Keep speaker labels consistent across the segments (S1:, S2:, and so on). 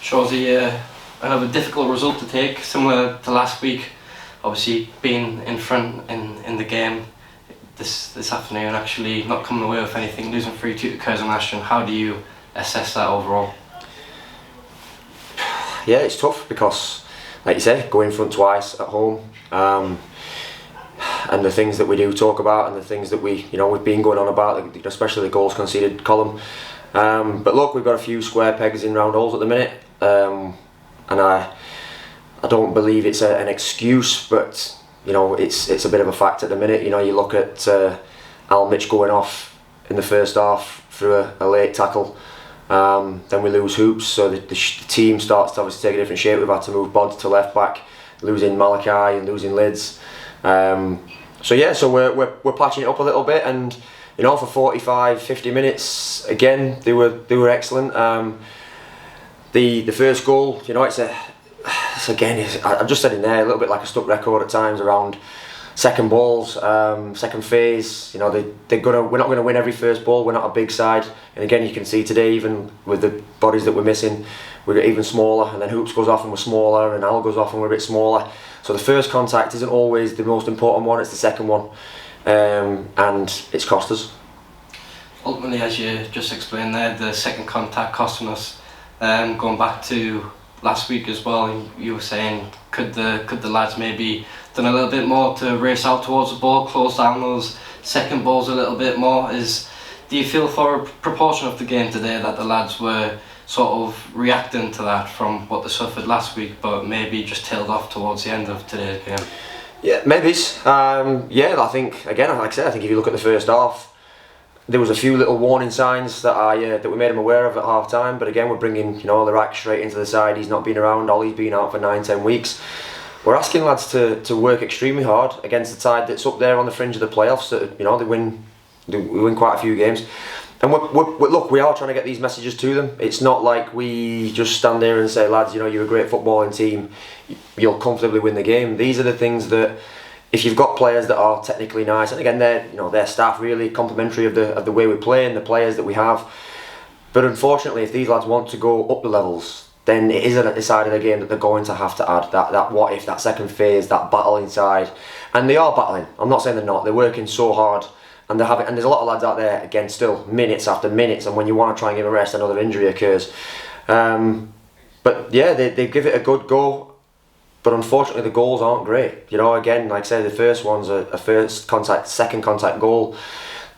S1: Shows another difficult result to take, similar to last week. Obviously, being in front in the game this afternoon, actually not coming away with anything, losing 3-2 to Curzon Ashton. How do you assess that overall?
S2: Yeah, it's tough because, like you say, go in front twice at home, and the things that we do talk about, and the things that we've been going on about, especially the goals conceded column. But look, we've got a few square pegs in round holes at the minute, and I don't believe it's an excuse, but it's a bit of a fact at the minute. You look at Al Mitch going off in the first half through a late tackle. Then we lose Hoops, so the team starts to obviously take a different shape. We've had to move Bod to left back, losing Malachi and losing Lids. So we're patching it up a little bit, and for 45-50 minutes again they were excellent. The first goal, I've just said in there, a little bit like a stuck record at times around second balls, second phase. We're not going to win every first ball. We're not a big side, and again you can see today, even with the bodies that we're missing, we're even smaller. And then Hoops goes off and we're smaller, and Al goes off and we're a bit smaller. So the first contact isn't always the most important one; it's the second one, and it's cost us.
S1: Ultimately, as you just explained there, the second contact costing us. Going back to last week as well, you were saying could the lads maybe done a little bit more to race out towards the ball, close down those second balls a little bit more? Do you feel for a proportion of the game today that the lads were sort of reacting to that from what they suffered last week, but maybe just tailed off towards the end of today's game?
S2: Yeah, maybe. I think, again, like I said, I think if you look at the first half, there was a few little warning signs that we made him aware of at half time. But again, we're bringing Lerac straight into the side. He's not been around. Ollie's been out for 9-10 weeks. We're asking lads to work extremely hard against a side that's up there on the fringe of the playoffs. We win quite a few games, and we are trying to get these messages to them. It's not like we just stand there and say, lads, you're a great footballing team, you'll comfortably win the game. These are the things that, if you've got players that are technically nice, and again their staff really complimentary of the way we play and the players that we have, but unfortunately if these lads want to go up the levels, then it is at the side of the game that they're going to have to add that what if, that second phase, that battle inside. And they are battling. I'm not saying they're not. They're working so hard, and there's a lot of lads out there, again, still minutes after minutes, and when you want to try and give a rest, another injury occurs. But yeah, they give it a good go. But unfortunately, the goals aren't great. Again, like I said, the first one's a first contact, second contact goal.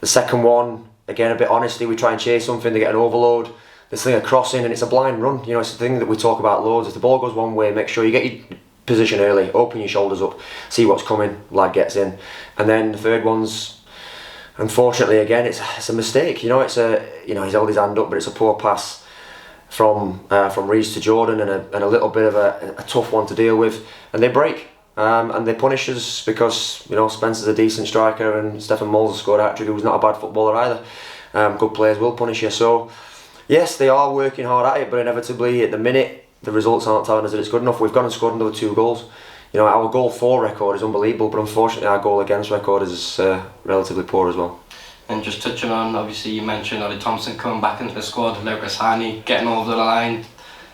S2: The second one, again, a bit honesty. We try and chase something, they get an overload. They sling a cross in, and it's a blind run. It's the thing that we talk about loads. If the ball goes one way, make sure you get your position early, open your shoulders up, see what's coming. Lad gets in, and then the third one's, unfortunately, again, it's a mistake. He's held his hand up, but it's a poor pass from Reece to Jordan, and a little bit of a tough one to deal with, and they break, and they punish us because Spencer's a decent striker and Stefan Moles has scored a hat-trick, who's not a bad footballer either. Good players will punish you. So yes, they are working hard at it, but inevitably at the minute the results aren't telling us that it's good enough. We've gone and scored another 2 goals. Our goal for record is unbelievable, but unfortunately our goal against record is relatively poor as well.
S1: And just touching on, obviously you mentioned Ollie Thompson coming back into the squad, Lucas Hani getting over the line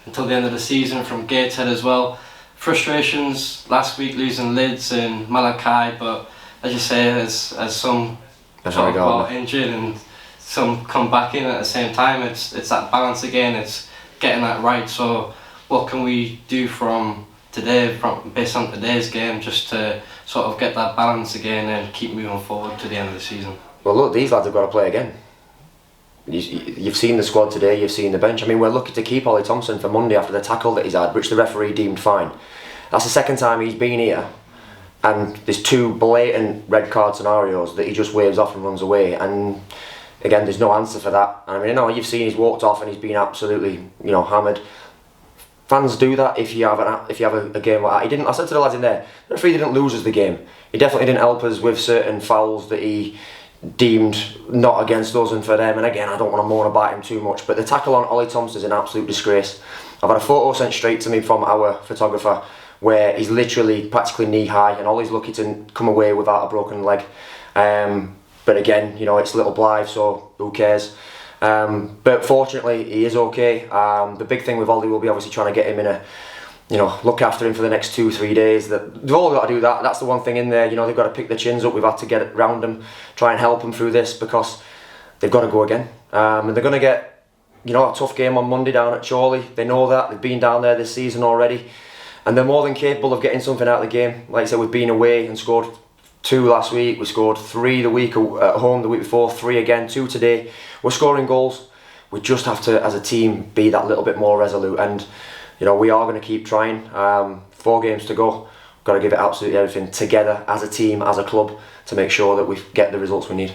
S1: until the end of the season from Gateshead as well. Frustrations last week losing Lids and Malachi, but as you say, as some got injured and some come back in at the same time, it's that balance again, it's getting that right. So what can we do from today, based on today's game, just to sort of get that balance again and keep moving forward to the end of the season?
S2: Well, look, these lads have got to play again. You've seen the squad today, you've seen the bench. I mean, we're lucky to keep Ollie Thompson for Monday after the tackle that he's had, which the referee deemed fine. That's the second time he's been here, and there's 2 blatant red card scenarios that he just waves off and runs away. And again, there's no answer for that. I mean, you've seen he's walked off and he's been absolutely, hammered. Fans do that if you have a game like that. He didn't. I said to the lads in there, the referee didn't lose us the game. He definitely didn't help us with certain fouls that he deemed not against us and for them. And again, I don't want to moan about him too much, but the tackle on Ollie Thompson is an absolute disgrace. I've had a photo sent straight to me from our photographer where he's literally practically knee high, and Ollie's lucky to come away without a broken leg. But again, it's Little Blythe, so who cares? But fortunately, he is okay. The big thing with Ollie will be obviously trying to get him in a, look after him for the next 2-3 days. They've all got to do that. That's the one thing in there. They've got to pick their chins up. We've had to get around them, try and help them through this, because they've got to go again. And they're going to get, a tough game on Monday down at Chorley. They know that. They've been down there this season already, and they're more than capable of getting something out of the game. Like I said, we've been away and scored 2 last week. We scored 3 the week at home the week before, 3 again, 2 today. We're scoring goals. We just have to, as a team, be that little bit more resolute. And we are going to keep trying. 4 games to go. Got to give it absolutely everything together as a team, as a club, to make sure that we get the results we need.